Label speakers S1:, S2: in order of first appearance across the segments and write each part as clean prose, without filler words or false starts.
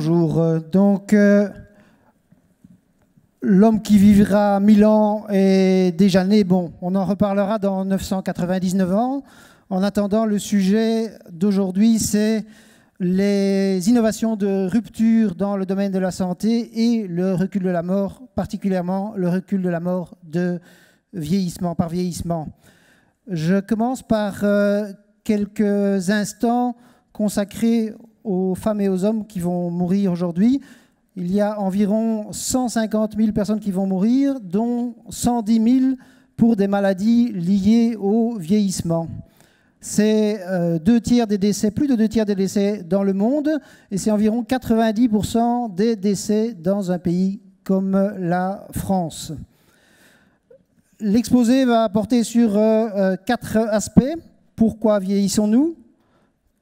S1: Bonjour. L'homme qui vivra 1000 ans est déjà né. Bon, on en reparlera dans 999 ans. En attendant, le sujet d'aujourd'hui, c'est les innovations de rupture dans le domaine de la santé et le recul de la mort, particulièrement le recul de la mort de vieillissement, par vieillissement. Je commence par quelques instants consacrés aux femmes et aux hommes qui vont mourir aujourd'hui. Il y a environ 150 000 personnes qui vont mourir, dont 110 000 pour des maladies liées au vieillissement. C'est plus de 2 tiers des décès dans le monde, et c'est environ 90% des décès dans un pays comme la France. L'exposé va porter sur 4 aspects. Pourquoi vieillissons-nous?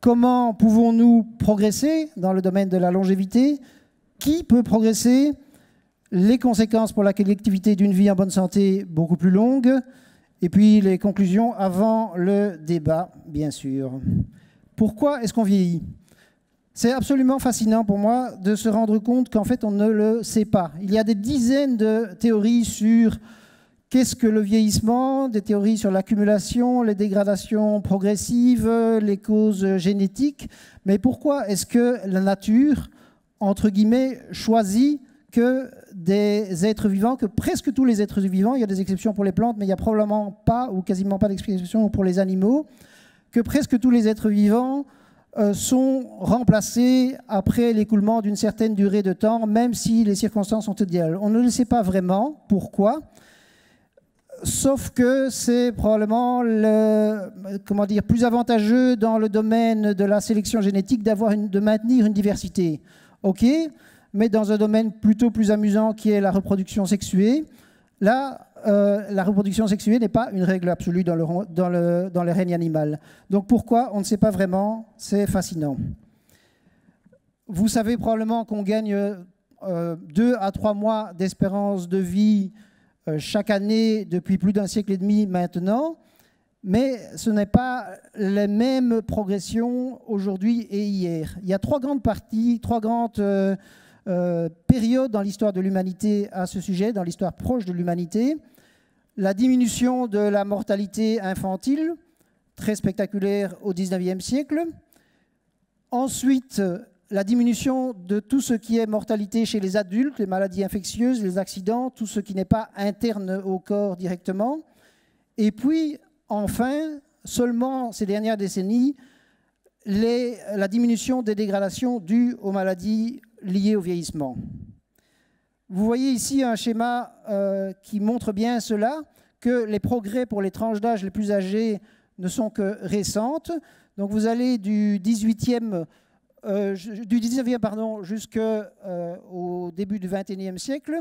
S1: Comment pouvons-nous progresser dans le domaine de la longévité? Qui peut progresser? Les conséquences pour la collectivité d'une vie en bonne santé beaucoup plus longue. Et puis les conclusions avant le débat, bien sûr. Pourquoi est-ce qu'on vieillit? C'est absolument fascinant pour moi de se rendre compte qu'en fait on ne le sait pas. Il y a des dizaines de théories sur qu'est-ce que le vieillissement, des théories sur l'accumulation, les dégradations progressives, les causes génétiques. Mais pourquoi est-ce que la nature, entre guillemets, choisit que des êtres vivants, que presque tous les êtres vivants, il y a des exceptions pour les plantes, mais il n'y a probablement pas ou quasiment pas d'exceptions pour les animaux, que presque tous les êtres vivants sont remplacés après l'écoulement d'une certaine durée de temps, même si les circonstances sont idéales. On ne le sait pas vraiment pourquoi, sauf que c'est probablement plus avantageux dans le domaine de la sélection génétique de maintenir une diversité. OK, mais dans un domaine plutôt plus amusant qui est la reproduction sexuée, là, la reproduction sexuée n'est pas une règle absolue dans le règne animal. Donc pourquoi? On ne sait pas vraiment, c'est fascinant. Vous savez probablement qu'on gagne 2 à 3 mois d'espérance de vie chaque année depuis plus d'1 siècle et demi maintenant, mais ce n'est pas les mêmes progressions aujourd'hui et hier. Il y a 3 grandes parties, 3 grandes périodes dans l'histoire de l'humanité à ce sujet, dans l'histoire proche de l'humanité. La diminution de la mortalité infantile, très spectaculaire au XIXe siècle. Ensuite, la diminution de tout ce qui est mortalité chez les adultes, les maladies infectieuses, les accidents, tout ce qui n'est pas interne au corps directement. Et puis, enfin, seulement ces dernières décennies, la diminution des dégradations dues aux maladies liées au vieillissement. Vous voyez ici un schéma qui montre bien cela, que les progrès pour les tranches d'âge les plus âgées ne sont que récentes. Donc vous allez du 19e jusqu'au début du XXIe siècle,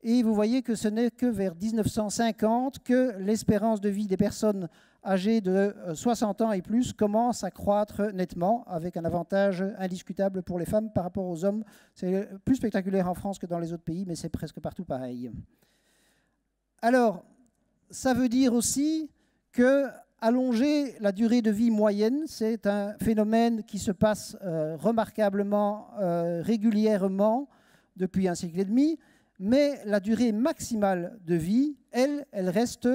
S1: et vous voyez que ce n'est que vers 1950 que l'espérance de vie des personnes âgées de 60 ans et plus commence à croître nettement, avec un avantage indiscutable pour les femmes par rapport aux hommes. C'est plus spectaculaire en France que dans les autres pays, mais c'est presque partout pareil. Alors, ça veut dire aussi que allonger la durée de vie moyenne, c'est un phénomène qui se passe remarquablement, régulièrement depuis 1 siècle et demi, mais la durée maximale de vie, elle reste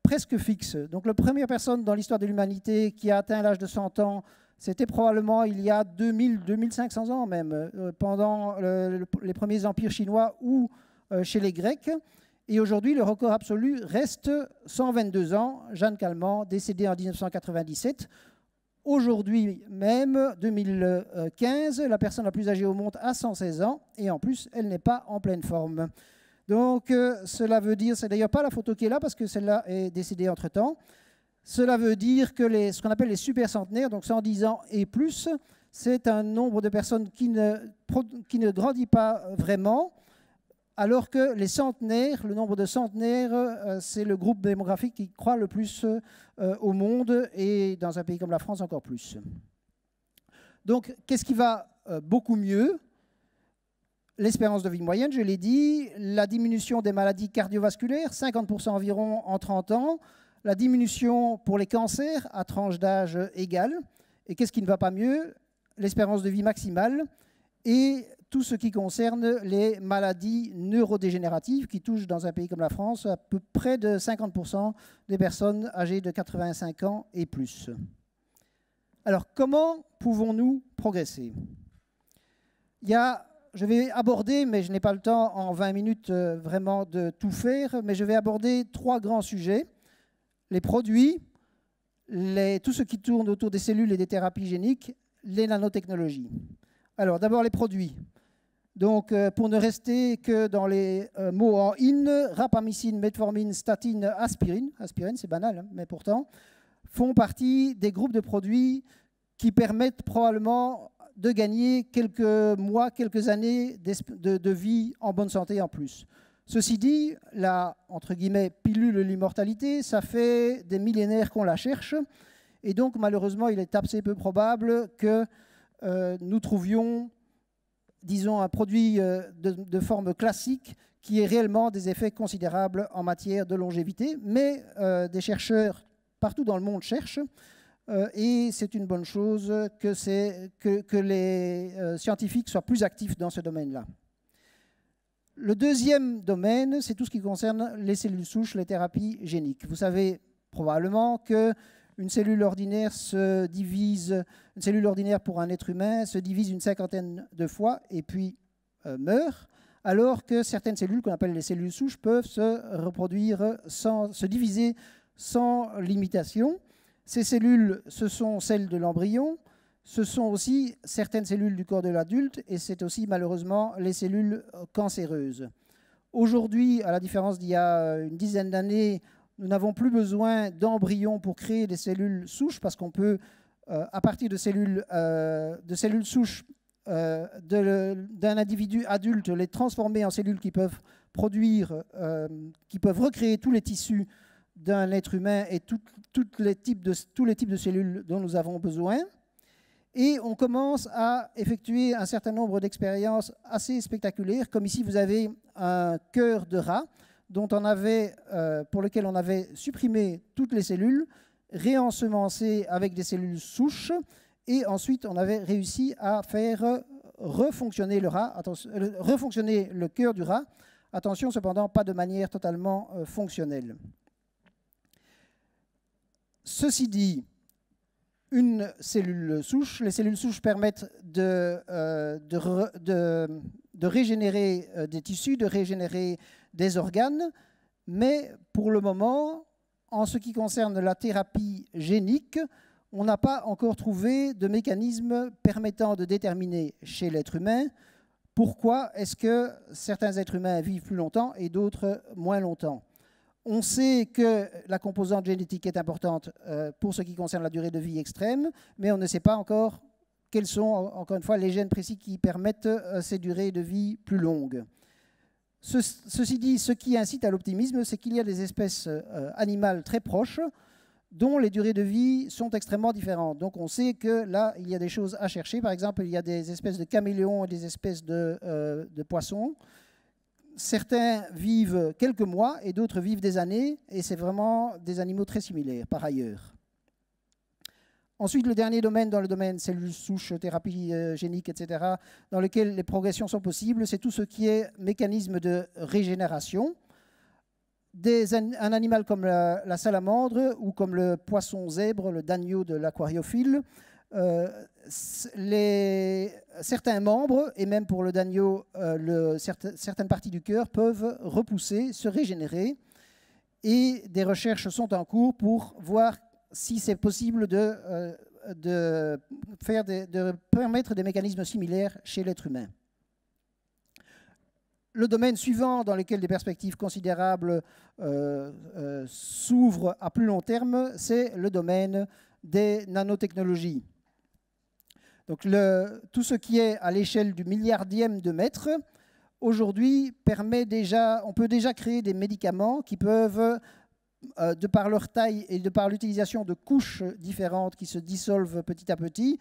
S1: presque fixe. Donc la première personne dans l'histoire de l'humanité qui a atteint l'âge de 100 ans, c'était probablement il y a 2500 ans même, pendant les premiers empires chinois ou chez les Grecs. Et aujourd'hui, le record absolu reste 122 ans. Jeanne Calment, décédée en 1997. Aujourd'hui même, 2015, la personne la plus âgée au monde a 116 ans. Et en plus, elle n'est pas en pleine forme. Donc, cela veut dire, c'est d'ailleurs pas la photo qui est là, parce que celle-là est décédée entre-temps. Cela veut dire que ce qu'on appelle les super centenaires, donc 110 ans et plus, c'est un nombre de personnes qui ne grandit pas vraiment, alors que les centenaires, le nombre de centenaires, c'est le groupe démographique qui croît le plus au monde, et dans un pays comme la France encore plus. Donc, qu'est-ce qui va beaucoup mieux? L'espérance de vie moyenne, je l'ai dit, la diminution des maladies cardiovasculaires, 50% environ en 30 ans, la diminution pour les cancers à tranche d'âge égale. Et qu'est-ce qui ne va pas mieux? L'espérance de vie maximale. et tout ce qui concerne les maladies neurodégénératives qui touchent dans un pays comme la France à peu près de 50% des personnes âgées de 85 ans et plus. Alors, comment pouvons-nous progresser? Je vais aborder, mais je n'ai pas le temps en 20 minutes vraiment de tout faire, mais je vais aborder 3 grands sujets. Les produits, tout ce qui tourne autour des cellules et des thérapies géniques, les nanotechnologies. Alors, d'abord les produits. Donc, pour ne rester que dans les mots en in, rapamycine, metformine, statine, aspirine, aspirine c'est banal, hein, mais pourtant, font partie des groupes de produits qui permettent probablement de gagner quelques mois, quelques années de vie en bonne santé en plus. Ceci dit, la, entre guillemets, pilule de l'immortalité, ça fait des millénaires qu'on la cherche, et donc malheureusement, il est assez peu probable que nous trouvions, disons, un produit de forme classique qui ait réellement des effets considérables en matière de longévité, mais des chercheurs partout dans le monde cherchent, et c'est une bonne chose que les scientifiques soient plus actifs dans ce domaine-là. Le deuxième domaine, c'est tout ce qui concerne les cellules souches, les thérapies géniques. Vous savez probablement qu'une cellule ordinaire une cellule ordinaire pour un être humain se divise une 50aine de fois et puis meurt, alors que certaines cellules, qu'on appelle les cellules souches, peuvent se diviser sans limitation. Ces cellules, ce sont celles de l'embryon, ce sont aussi certaines cellules du corps de l'adulte et c'est aussi malheureusement les cellules cancéreuses. Aujourd'hui, à la différence d'il y a une dizaine d'années, nous n'avons plus besoin d'embryons pour créer des cellules souches parce qu'on peut, à partir de cellules souches d'un individu adulte, les transformer en cellules qui peuvent recréer tous les tissus d'un être humain et tous les types de cellules dont nous avons besoin. Et on commence à effectuer un certain nombre d'expériences assez spectaculaires, comme ici vous avez un cœur de rat pour lequel on avait supprimé toutes les cellules, réensemencé avec des cellules souches, et ensuite on avait réussi à faire refonctionner refonctionner le cœur du rat, attention cependant pas de manière totalement fonctionnelle. Ceci dit, une cellule souche, les cellules souches permettent de régénérer des tissus, de régénérer des organes, mais pour le moment, en ce qui concerne la thérapie génique, on n'a pas encore trouvé de mécanisme permettant de déterminer chez l'être humain pourquoi est-ce que certains êtres humains vivent plus longtemps et d'autres moins longtemps. On sait que la composante génétique est importante pour ce qui concerne la durée de vie extrême, mais on ne sait pas encore quels sont, encore une fois, les gènes précis qui permettent ces durées de vie plus longues. Ceci dit, ce qui incite à l'optimisme, c'est qu'il y a des espèces animales très proches dont les durées de vie sont extrêmement différentes. Donc on sait que là, il y a des choses à chercher. Par exemple, il y a des espèces de caméléons et des espèces de poissons. Certains vivent quelques mois et d'autres vivent des années, et c'est vraiment des animaux très similaires par ailleurs. Ensuite, le dernier domaine, dans le domaine cellules souches, thérapie génique, etc., dans lequel les progressions sont possibles, c'est tout ce qui est mécanisme de régénération. Un animal comme la salamandre ou comme le poisson zèbre, le dagneau de l'aquariophile, certains membres, et même pour le dagneau, certaines parties du cœur peuvent repousser, se régénérer, et des recherches sont en cours pour voir si c'est possible de permettre des mécanismes similaires chez l'être humain. Le domaine suivant dans lequel des perspectives considérables s'ouvrent à plus long terme, c'est le domaine des nanotechnologies. Donc tout ce qui est à l'échelle du milliardième de mètre, aujourd'hui, on peut déjà créer des médicaments qui peuvent, de par leur taille et de par l'utilisation de couches différentes qui se dissolvent petit à petit,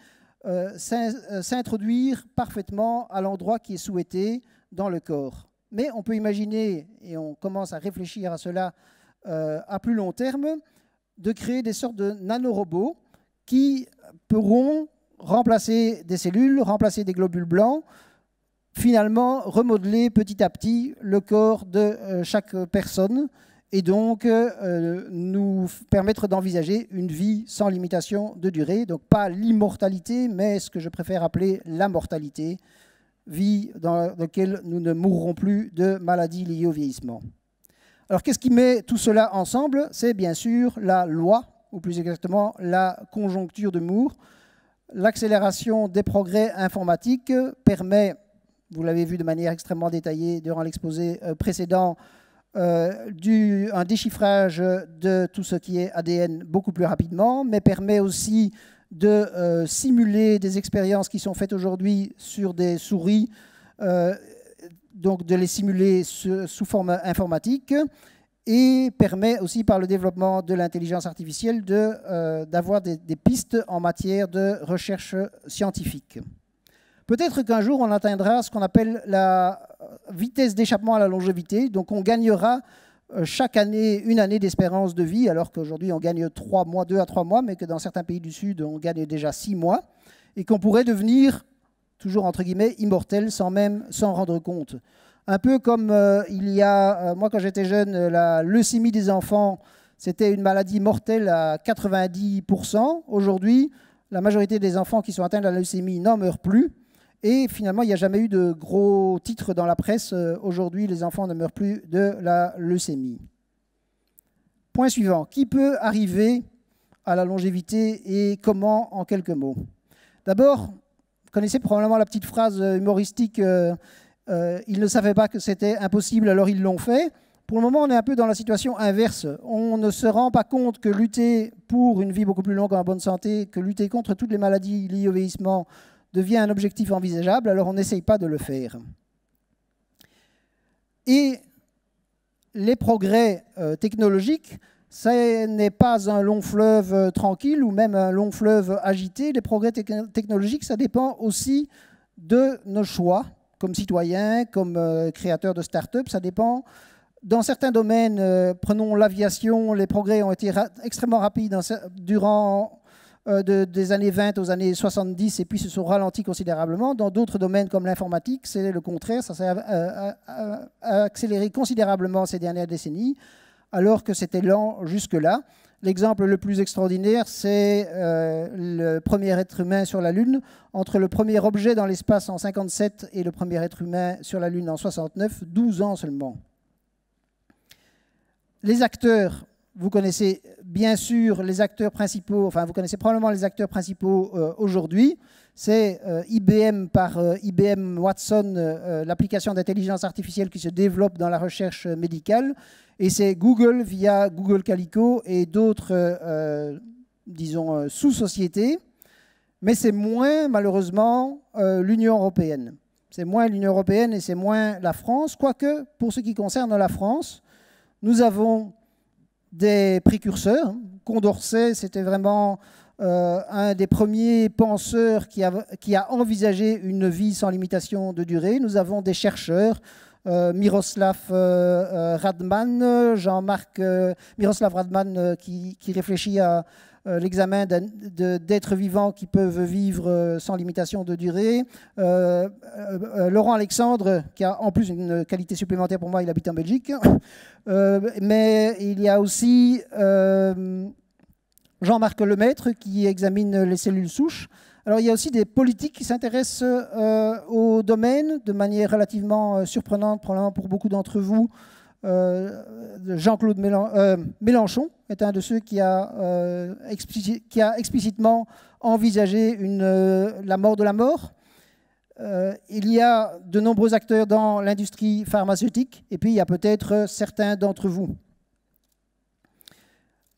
S1: s'introduire parfaitement à l'endroit qui est souhaité dans le corps. Mais on peut imaginer, et on commence à réfléchir à cela à plus long terme, de créer des sortes de nanorobots qui pourront remplacer des cellules, remplacer des globules blancs, finalement remodeler petit à petit le corps de chaque personne et donc nous permettre d'envisager une vie sans limitation de durée. Donc pas l'immortalité, mais ce que je préfère appeler la mortalité, vie dans laquelle nous ne mourrons plus de maladies liées au vieillissement. Alors qu'est-ce qui met tout cela ensemble? C'est bien sûr la loi, ou plus exactement la conjoncture de Moore. L'accélération des progrès informatiques permet, vous l'avez vu de manière extrêmement détaillée durant l'exposé précédent, un déchiffrage de tout ce qui est ADN beaucoup plus rapidement, mais permet aussi de simuler des expériences qui sont faites aujourd'hui sur des souris, donc de les simuler sous forme informatique, et permet aussi par le développement de l'intelligence artificielle d'avoir des pistes en matière de recherche scientifique. Peut-être qu'un jour on atteindra ce qu'on appelle la vitesse d'échappement à la longévité, donc on gagnera chaque année une année d'espérance de vie, alors qu'aujourd'hui on gagne 3 mois, 2 à 3 mois, mais que dans certains pays du Sud on gagne déjà 6 mois, et qu'on pourrait devenir, toujours entre guillemets, immortel sans même s'en rendre compte. Un peu comme il y a, moi quand j'étais jeune, la leucémie des enfants, c'était une maladie mortelle à 90%. Aujourd'hui, la majorité des enfants qui sont atteints de la leucémie n'en meurent plus. Et finalement, il n'y a jamais eu de gros titres dans la presse. Aujourd'hui, les enfants ne meurent plus de la leucémie. Point suivant. Qui peut arriver à la longévité et comment, en quelques mots? D'abord, vous connaissez probablement la petite phrase humoristique ils ne savaient pas que c'était impossible, alors ils l'ont fait. Pour le moment, on est un peu dans la situation inverse. On ne se rend pas compte que lutter pour une vie beaucoup plus longue en bonne santé, que lutter contre toutes les maladies liées au vieillissement devient un objectif envisageable, alors on n'essaye pas de le faire. Et les progrès technologiques, ce n'est pas un long fleuve tranquille ou même un long fleuve agité. Les progrès technologiques, ça dépend aussi de nos choix comme citoyens, comme créateurs de start-up. Ça dépend. Dans certains domaines, prenons l'aviation, les progrès ont été extrêmement rapides durant des années 20 aux années 70 et puis se sont ralentis considérablement. Dans d'autres domaines comme l'informatique, c'est le contraire. Ça s'est accéléré considérablement ces dernières décennies, alors que c'était lent jusque-là. L'exemple le plus extraordinaire, c'est le premier être humain sur la Lune. Entre le premier objet dans l'espace en 1957 et le premier être humain sur la Lune en 1969, 12 ans seulement. Les acteurs, vous connaissez bien sûr les acteurs principaux, enfin vous connaissez probablement les acteurs principaux aujourd'hui. C'est IBM par IBM Watson, l'application d'intelligence artificielle qui se développe dans la recherche médicale. Et c'est Google via Google Calico et d'autres, disons, sous-sociétés. Mais c'est moins, malheureusement, l'Union européenne. C'est moins l'Union européenne et c'est moins la France. Quoique, pour ce qui concerne la France, nous avons des précurseurs. Condorcet, c'était vraiment un des premiers penseurs qui a envisagé une vie sans limitation de durée. Nous avons des chercheurs, Miroslav Radman, Miroslav Radman qui réfléchit à l'examen d'êtres vivants qui peuvent vivre sans limitation de durée. Laurent Alexandre, qui a en plus une qualité supplémentaire pour moi, il habite en Belgique. Mais il y a aussi Jean-Marc Lemaître qui examine les cellules souches. Alors il y a aussi des politiques qui s'intéressent au domaine de manière relativement surprenante, probablement pour beaucoup d'entre vous. Jean-Claude Mélenchon est un de ceux qui a explicitement envisagé la mort de la mort. Il y a de nombreux acteurs dans l'industrie pharmaceutique et puis il y a peut-être certains d'entre vous.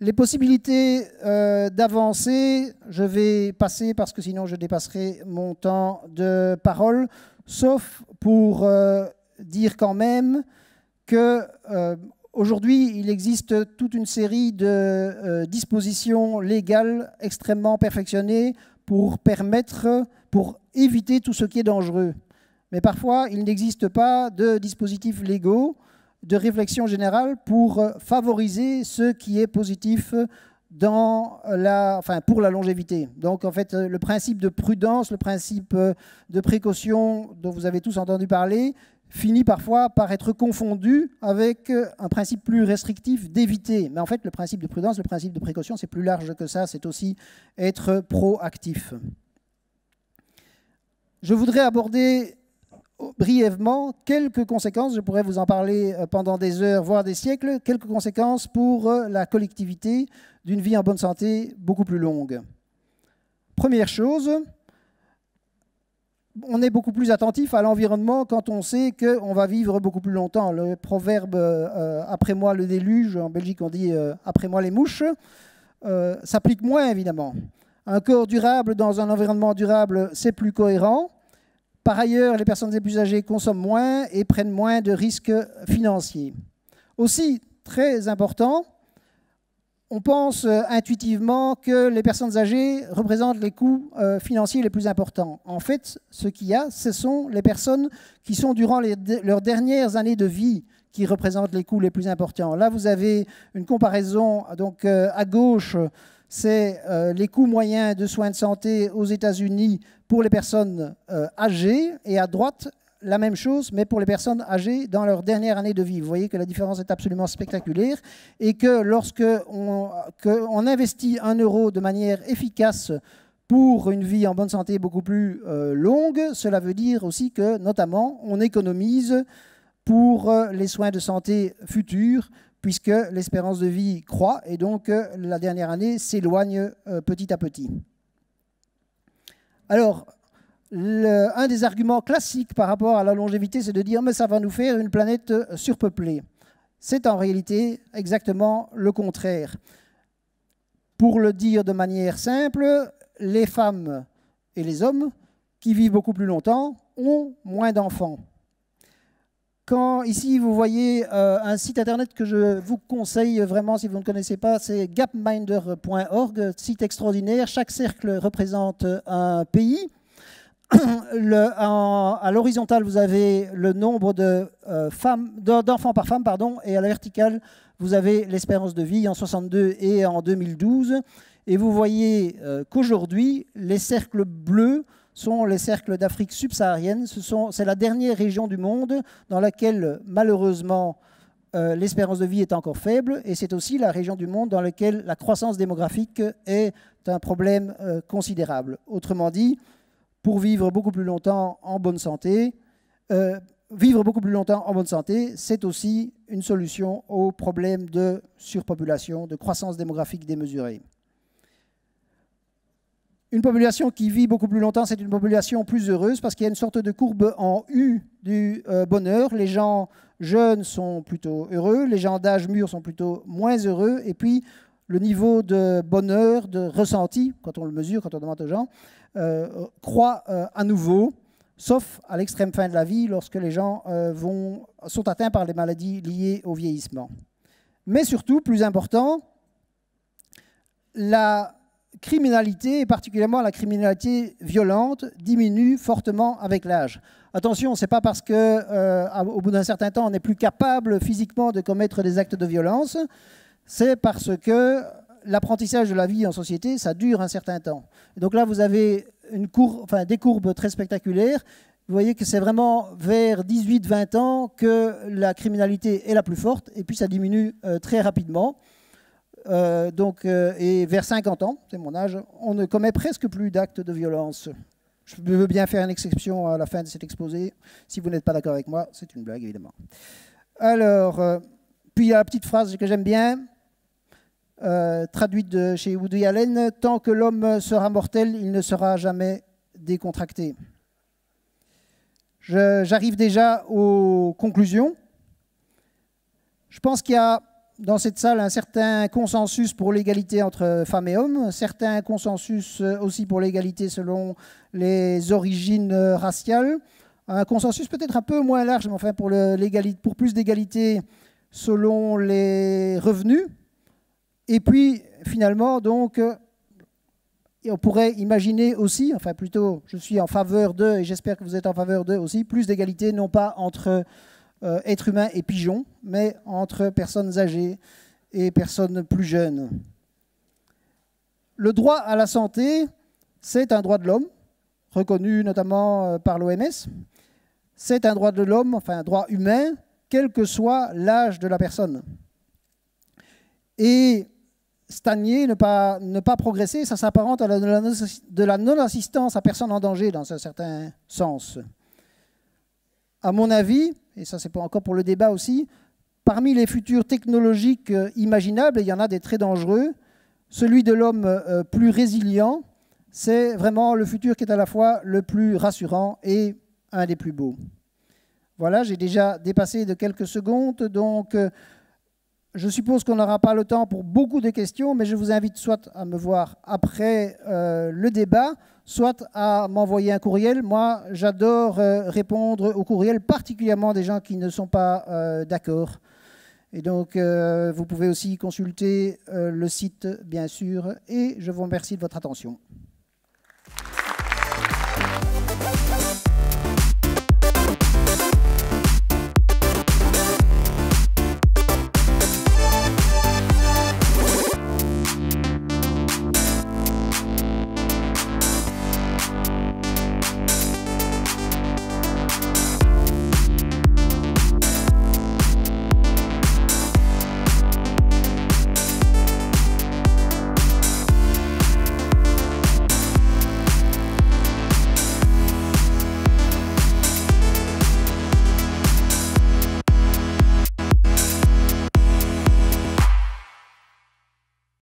S1: Les possibilités d'avancer, je vais passer parce que sinon je dépasserai mon temps de parole, sauf pour dire quand même qu'aujourd'hui, il existe toute une série de dispositions légales extrêmement perfectionnées pour éviter tout ce qui est dangereux. Mais parfois, il n'existe pas de dispositifs légaux de réflexion générale pour favoriser ce qui est positif pour la longévité. Donc en fait, le principe de prudence, le principe de précaution dont vous avez tous entendu parler, finit parfois par être confondu avec un principe plus restrictif d'éviter. Mais en fait, le principe de prudence, le principe de précaution, c'est plus large que ça, c'est aussi être proactif. Je voudrais aborder brièvement quelques conséquences, je pourrais vous en parler pendant des heures, voire des siècles, quelques conséquences pour la collectivité d'une vie en bonne santé beaucoup plus longue. Première chose, on est beaucoup plus attentif à l'environnement quand on sait qu'on va vivre beaucoup plus longtemps. Le proverbe « après moi le déluge », en Belgique on dit « après moi les mouches », s'applique moins évidemment. Un corps durable dans un environnement durable, c'est plus cohérent. Par ailleurs, les personnes les plus âgées consomment moins et prennent moins de risques financiers. Aussi, très important, on pense intuitivement que les personnes âgées représentent les coûts financiers les plus importants. En fait, ce qu'il y a, ce sont les personnes qui sont durant leurs dernières années de vie qui représentent les coûts les plus importants. Là, vous avez une comparaison. Donc, à gauche, c'est les coûts moyens de soins de santé aux États-Unis pour les personnes âgées, et à droite, la même chose, mais pour les personnes âgées dans leur dernière année de vie. Vous voyez que la différence est absolument spectaculaire et que lorsque on investit 1 euro de manière efficace pour une vie en bonne santé beaucoup plus longue, cela veut dire aussi que, notamment, on économise pour les soins de santé futurs, puisque l'espérance de vie croît et donc la dernière année s'éloigne petit à petit. Alors, un des arguments classiques par rapport à la longévité, c'est de dire « mais ça va nous faire une planète surpeuplée ». C'est en réalité exactement le contraire. Pour le dire de manière simple, les femmes et les hommes qui vivent beaucoup plus longtemps ont moins d'enfants. Quand ici vous voyez un site internet que je vous conseille vraiment si vous ne connaissez pas, c'est gapminder.org, site extraordinaire. Chaque cercle représente un pays. À l'horizontale, vous avez le nombre d'enfants par femme, pardon, et à la verticale, vous avez l'espérance de vie en 62 et en 2012. Et vous voyez qu'aujourd'hui, les cercles bleus sont les cercles d'Afrique subsaharienne. C'est la dernière région du monde dans laquelle, malheureusement, l'espérance de vie est encore faible. Et c'est aussi la région du monde dans laquelle la croissance démographique est un problème considérable. Autrement dit, pour vivre beaucoup plus longtemps en bonne santé, c'est aussi une solution au problème de surpopulation, de croissance démographique démesurée. Une population qui vit beaucoup plus longtemps, c'est une population plus heureuse parce qu'il y a une sorte de courbe en U du bonheur. Les gens jeunes sont plutôt heureux, les gens d'âge mûr sont plutôt moins heureux, et puis le niveau de bonheur, de ressenti, quand on le mesure, quand on demande aux gens, croît à nouveau, sauf à l'extrême fin de la vie, lorsque les gens sont atteints par les maladies liées au vieillissement. Mais surtout, plus important, la criminalité, et particulièrement la criminalité violente, diminue fortement avec l'âge. Attention, ce n'est pas parce qu'au bout d'un certain temps, on n'est plus capable physiquement de commettre des actes de violence, c'est parce que l'apprentissage de la vie en société, ça dure un certain temps. Donc là, vous avez des courbes très spectaculaires. Vous voyez que c'est vraiment vers 18-20 ans que la criminalité est la plus forte, et puis ça diminue très rapidement. Et vers 50 ans, c'est mon âge, on ne commet presque plus d'actes de violence. Je veux bien faire une exception à la fin de cet exposé. Si vous n'êtes pas d'accord avec moi, c'est une blague, évidemment. Alors, puis il y a la petite phrase que j'aime bien, traduite de chez Woody Allen, « Tant que l'homme sera mortel, il ne sera jamais décontracté ». J'arrive déjà aux conclusions. Je pense qu'il y a dans cette salle un certain consensus pour l'égalité entre femmes et hommes, un certain consensus aussi pour l'égalité selon les origines raciales, un consensus peut-être un peu moins large, mais enfin pour plus d'égalité selon les revenus. Et puis finalement, donc, on pourrait imaginer aussi, enfin plutôt, je suis en faveur d'eux et j'espère que vous êtes en faveur d'eux aussi, plus d'égalité, non pas entre êtres humains et pigeons, mais entre personnes âgées et personnes plus jeunes. Le droit à la santé, c'est un droit de l'homme, reconnu notamment par l'OMS. C'est un droit de l'homme, enfin un droit humain, quel que soit l'âge de la personne. Et stagner, ne pas progresser, ça s'apparente à de la non-assistance à personne en danger dans un certain sens. À mon avis, et ça c'est pas encore pour le débat aussi, parmi les futurs technologiques imaginables, il y en a des très dangereux, celui de l'homme plus résilient, c'est vraiment le futur qui est à la fois le plus rassurant et un des plus beaux. Voilà, j'ai déjà dépassé de quelques secondes, donc je suppose qu'on n'aura pas le temps pour beaucoup de questions, mais je vous invite soit à me voir après le débat, soit à m'envoyer un courriel. Moi, j'adore répondre aux courriels, particulièrement des gens qui ne sont pas d'accord. Et donc, vous pouvez aussi consulter le site, bien sûr, et je vous remercie de votre attention.